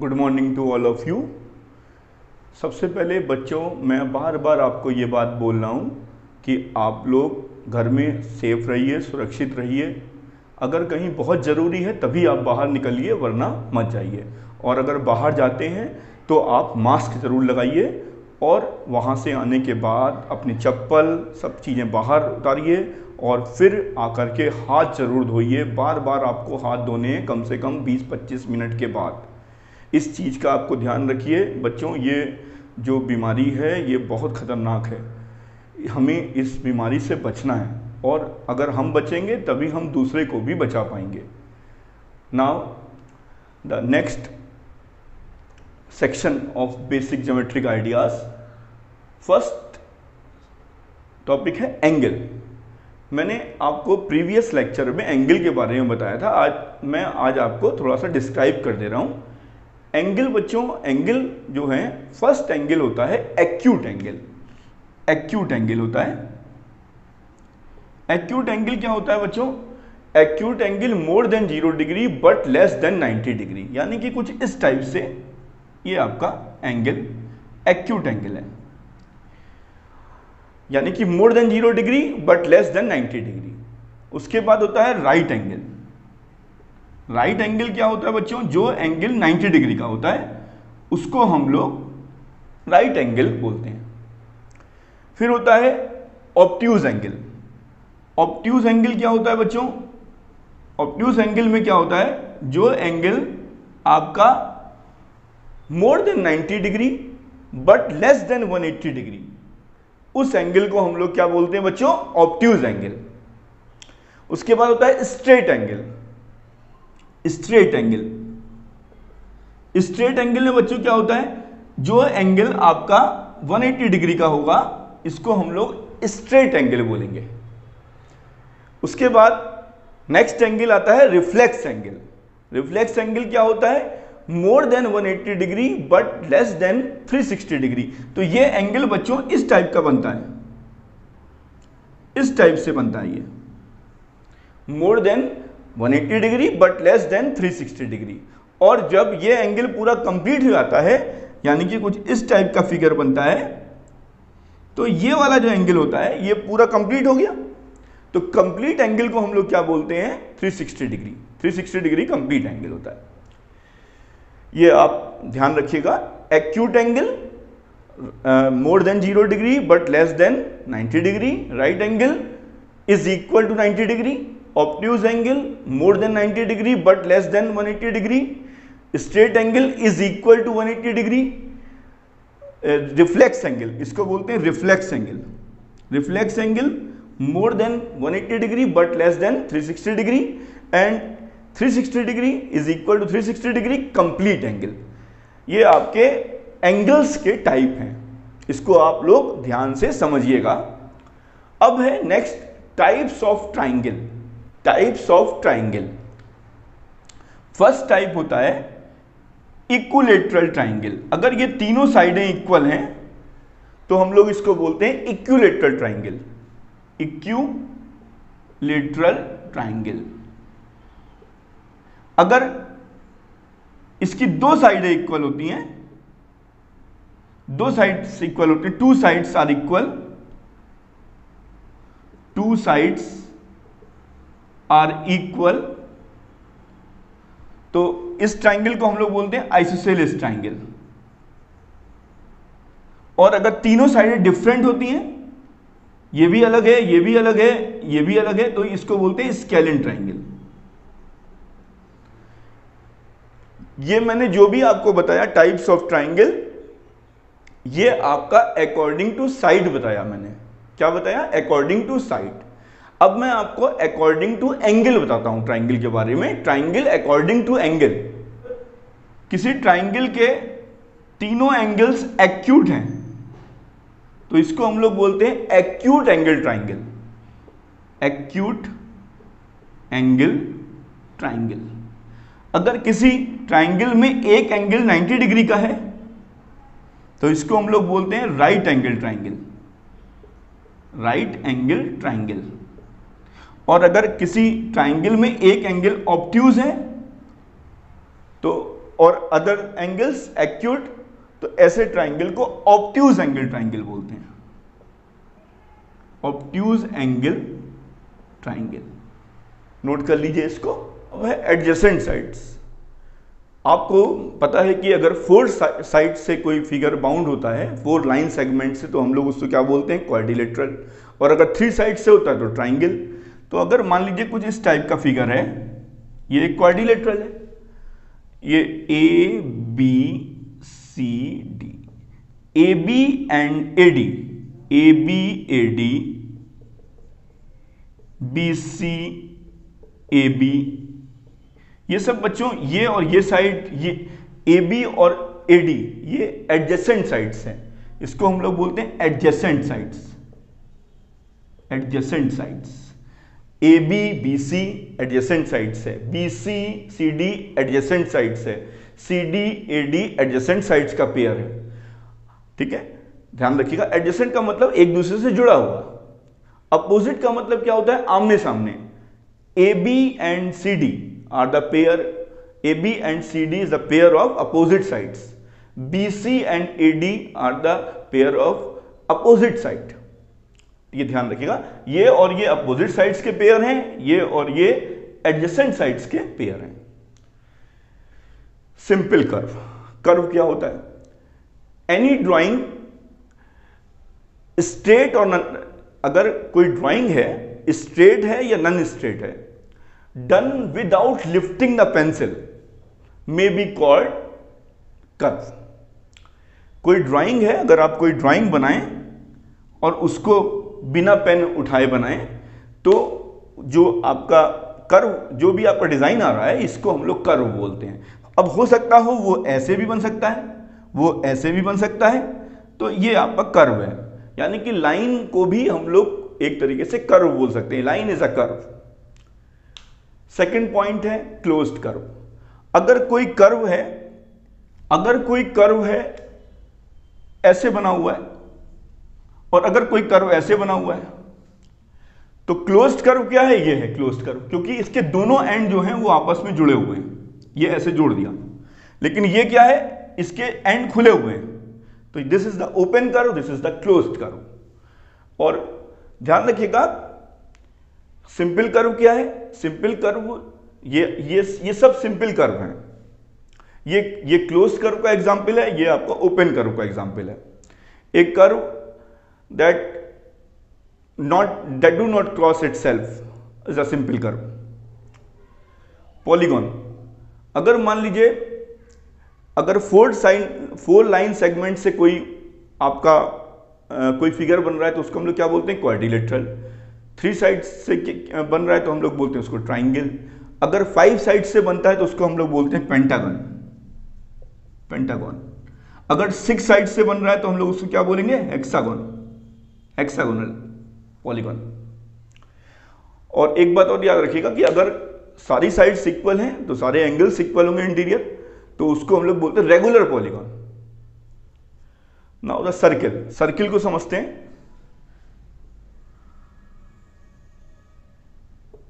Good morning to all of you. सबसे पहले बच्चों, मैं बार बार आपको ये बात बोल रहा हूँ कि आप लोग घर में सेफ रहिए, सुरक्षित रहिए। अगर कहीं बहुत ज़रूरी है तभी आप बाहर निकलिए, वरना मत जाइए। और अगर बाहर जाते हैं तो आप मास्क ज़रूर लगाइए और वहाँ से आने के बाद अपनी चप्पल सब चीज़ें बाहर उतारिए और फिर आकर के हाथ ज़रूर धोइए। बार बार आपको हाथ धोने हैं, कम से कम 20-25 मिनट के बाद। इस चीज़ का आपको ध्यान रखिए बच्चों। ये जो बीमारी है ये बहुत ख़तरनाक है, हमें इस बीमारी से बचना है और अगर हम बचेंगे तभी हम दूसरे को भी बचा पाएंगे। Now the next section of basic geometric ideas. First topic है एंगल। मैंने आपको प्रीवियस लेक्चर में एंगल के बारे में बताया था। आज आपको थोड़ा सा डिस्क्राइब कर दे रहा हूँ। एंगल बच्चों, एंगल जो है, फर्स्ट एंगल होता है एक्यूट एंगल। एक्यूट एंगल होता है। एक्यूट एंगल क्या होता है बच्चों? Acute angle more than 0 degree but less than 90 degree, यानी कि कुछ इस टाइप से ये आपका एंगल एक्यूट एंगल है, यानी कि मोर than 0 degree but less than 90 degree. उसके बाद होता है राइट एंगल। राइट एंगल क्या होता है बच्चों? जो एंगल 90 डिग्री का होता है उसको हम लोग राइट एंगल बोलते हैं। फिर होता है ऑब्ट्यूज एंगल। ऑब्ट्यूज एंगल क्या होता है बच्चों? ऑब्ट्यूज एंगल में क्या होता है? जो एंगल आपका मोर than 90 degree but less than 180 degree, उस एंगल को हम लोग क्या बोलते हैं बच्चों? Obtuse angle. उसके बाद होता है straight angle. Straight angle, straight angle में बच्चों क्या होता है? जो एंगल आपका 180 डिग्री का होगा इसको हम लोग स्ट्रेट एंगल बोलेंगे। उसके बाद नेक्स्ट एंगल आता है रिफ्लेक्स एंगल। रिफ्लेक्स एंगल क्या होता है? मोर than 180 degree but less than 360 degree. तो ये एंगल बच्चों इस टाइप का बनता है, इस टाइप से बनता है ये, मोर than 180 degree but less than 360 degree. और जब ये एंगल पूरा कंप्लीट हो जाता है, यानी कि कुछ इस टाइप का फिगर बनता है, तो ये वाला जो एंगल होता है ये पूरा कंप्लीट हो गया। तो कंप्लीट एंगल को हम लोग क्या बोलते हैं? 360 डिग्री। 360 डिग्री कंप्लीट एंगल होता है। ये आप ध्यान रखिएगा। Acute angle more than 0 degree but less than 90 degree. Right angle is equal to 90 degree. Obtuse angle more than 90 degree but less than 180 degree. Straight angle is equal to 180 degree. Reflex angle, इसको बोलते हैं reflex angle. Reflex angle more than 180 degree but less than 360 degree and 360 degree is equal to 360 degree complete angle. ये आपके angles के type हैं, इसको आप लोग ध्यान से समझिएगा। अब है next types of triangle. Types of triangle. First type होता है इक्विलेटरल ट्राइंगल। अगर ये तीनों साइडें इक्वल हैं तो हम लोग इसको बोलते हैं इक्विलेटरल ट्राइंगल। Equilateral triangle. अगर इसकी दो साइडें इक्वल होती हैं, दो साइड्स इक्वल होती हैं, two sides are equal, two sides are equal, तो इस ट्राइंगल को हम लोग बोलते हैं आइसोसेलेस ट्राइंगल। और अगर तीनों साइडें डिफरेंट होती हैं, ये भी अलग है, ये भी अलग है, ये भी अलग है, तो इसको बोलते हैं स्केलिन ट्राइंगल। ये मैंने जो भी आपको बताया टाइप्स ऑफ ट्राइंगल, ये आपका अकॉर्डिंग टू साइड बताया मैंने। क्या बताया? According to side. अब मैं आपको अकॉर्डिंग टू एंगल बताता हूं ट्राइंगल के बारे में। Triangle according to angle. किसी ट्राइंगल के तीनों एंगल्स एक्यूट हैं तो इसको हम लोग बोलते हैं acute angle triangle. Acute angle triangle. अगर किसी ट्राइंगल में एक एंगल 90 डिग्री का है तो इसको हम लोग बोलते हैं right angle triangle. Right angle triangle. और अगर किसी ट्राइंगल में एक एंगल ऑब्ट्यूज है तो और अदर एंगल्स एक्यूट, तो ऐसे ट्राइंगल को ऑब्ट्यूज एंगल ट्राइंगल बोलते हैं, ऑब्ट्यूज एंगल ट्राइंगल। नोट कर लीजिए इसको। अब है एडजेसेंट साइड्स। आपको पता है कि अगर 4 साइड से कोई फिगर बाउंड होता है, 4 लाइन सेगमेंट से, तो हम लोग उसको क्या बोलते हैं, क्वाड्रिलेटरल। और अगर 3 साइड से होता है तो ट्राइंगल। तो अगर मान लीजिए कुछ इस टाइप का फिगर है, ये क्वाड्रिलेटरल है, ये A B C D, A B and A D, A B A D, B C A B, ये सब बच्चों, ये और ये साइड, ये ए बी और ए डी, ये एडजेसेंट साइड्स हैं। इसको हम लोग बोलते हैं adjacent sides, adjacent sides. A B B C adjacent sides है, B C C D adjacent sides है, C D A D adjacent sides का पेयर है। ठीक है, ध्यान रखिएगा। एडजेसेंट का मतलब एक दूसरे से जुड़ा हुआ। अपोजिट का मतलब क्या होता है, आमने सामने। A B and C D are the pair, AB and CD is the pair of opposite sides. BC and AD are the pair of opposite side. ये ध्यान रखिएगा, ये और ये अपोजिट साइड्स के पेयर हैं, ये और ये एडजेसेंट साइड्स के पेयर हैं। Simple curve. कर्व क्या होता है, एनी ड्राइंग स्ट्रेट और नन, अगर कोई ड्राइंग है स्ट्रेट है या नन स्ट्रेट है, done without lifting the pencil may be called curve। कोई ड्राइंग है, अगर आप कोई ड्राइंग बनाएं और उसको बिना पेन उठाए बनाएं, तो जो आपका कर्व, जो भी आपका डिजाइन आ रहा है, इसको हम लोग कर्व बोलते हैं। अब हो सकता हो वो ऐसे भी बन सकता है, वो ऐसे भी बन सकता है, तो ये आपका कर्व है। यानी कि लाइन को भी हम लोग एक तरीके से कर्व बोल सकते हैं, line is a curve. Second point है क्लोज्ड कर्व। अगर कोई कर्व है, अगर कोई कर्व है ऐसे बना हुआ है, और अगर कोई कर्व ऐसे बना हुआ है, तो क्लोज्ड कर्व क्या है, ये है क्लोज्ड कर्व, क्योंकि इसके दोनों एंड जो हैं वो आपस में जुड़े हुए हैं। ये ऐसे जोड़ दिया, लेकिन ये क्या है, इसके एंड खुले हुए हैं। तो this is the open curve, this is the closed curve. और ध्यान रखिएगा, सिंपल कर्व क्या है, सिंपल कर्व ये सब सिंपल कर्व हैं। ये क्लोज कर्व का एग्जांपल है, ये आपका ओपन कर्व का एग्जांपल है। एक curve that do not cross itself is a simple curve. Polygon, अगर मान लीजिए अगर 4 लाइन सेगमेंट से कोई आपका कोई फिगर बन रहा है, तो उसको हम लोग क्या बोलते हैं, क्वाड्रिलेटरल। 3 साइड से बन रहा है तो हम लोग बोलते हैं उसको ट्राइंगल। अगर 5 साइड से बनता है तो उसको हम लोग बोलते हैं पेंटागन, पेंटागन। अगर 6 साइड से बन रहा है तो हम लोग उसको क्या बोलेंगे, हेक्सागन, हेक्सागोनल पॉलीगन। और एक बात और याद रखिएगा कि अगर सारी साइड्स इक्वल हैं तो सारे एंगल्स इक्वल होंगे इंटीरियर, तो उसको हम लोग बोलते हैं regular polygon. Now the circle. Circle को समझते हैं।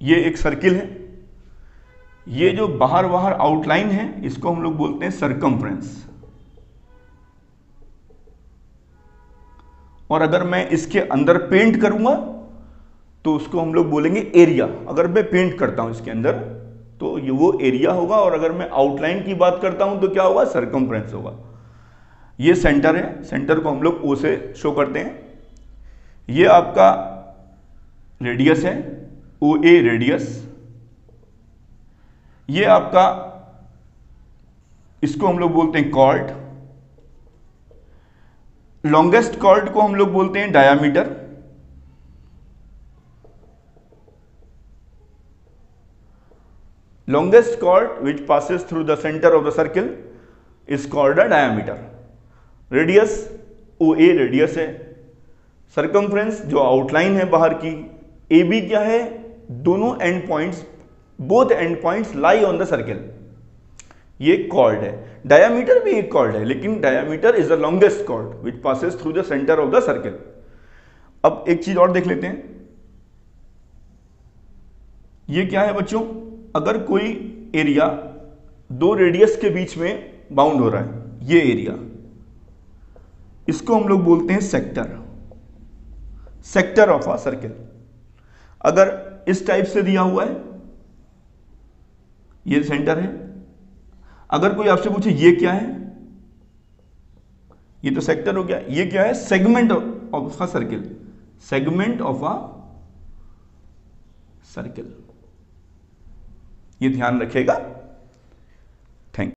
ये एक सर्किल है, ये जो बाहर बाहर आउटलाइन है, इसको हम लोग बोलते हैं सरकमफ्रेंस। और अगर मैं इसके अंदर पेंट करूंगा तो उसको हम लोग बोलेंगे एरिया। अगर मैं पेंट करता हूं इसके अंदर तो ये वो एरिया होगा, और अगर मैं आउटलाइन की बात करता हूं तो क्या होगा, सरकमफ्रेंस होगा। ये सेंटर है, सेंटर को हम लोग ओ से शो करते हैं। ये आपका रेडियस है, ओ ए रेडियस। ये आपका, इसको हम लोग बोलते हैं कॉर्ड। लॉन्गेस्ट कॉर्ड को हम लोग बोलते हैं diameter. Longest chord which passes through the centre of the circle is called a diameter. Radius, O A radius है। सरकमफ्रेंस जो आउटलाइन है बाहर की। ए बी क्या है, दोनों end points, both end points lie on the circle, ये chord है। डायामीटर भी एक कॉर्ड है, लेकिन diameter is the longest chord which passes through the centre of the circle. अब एक चीज और देख लेते हैं, ये क्या है बच्चों, अगर कोई एरिया दो रेडियस के बीच में बाउंड हो रहा है, ये एरिया, इसको हम लोग बोलते हैं sector, sector of a circle. अगर इस टाइप से दिया हुआ है, ये सेंटर है, अगर कोई आपसे पूछे ये क्या है, ये तो सेक्टर हो गया, ये क्या है, segment of a circle, segment of a circle, ये ध्यान रखेगा।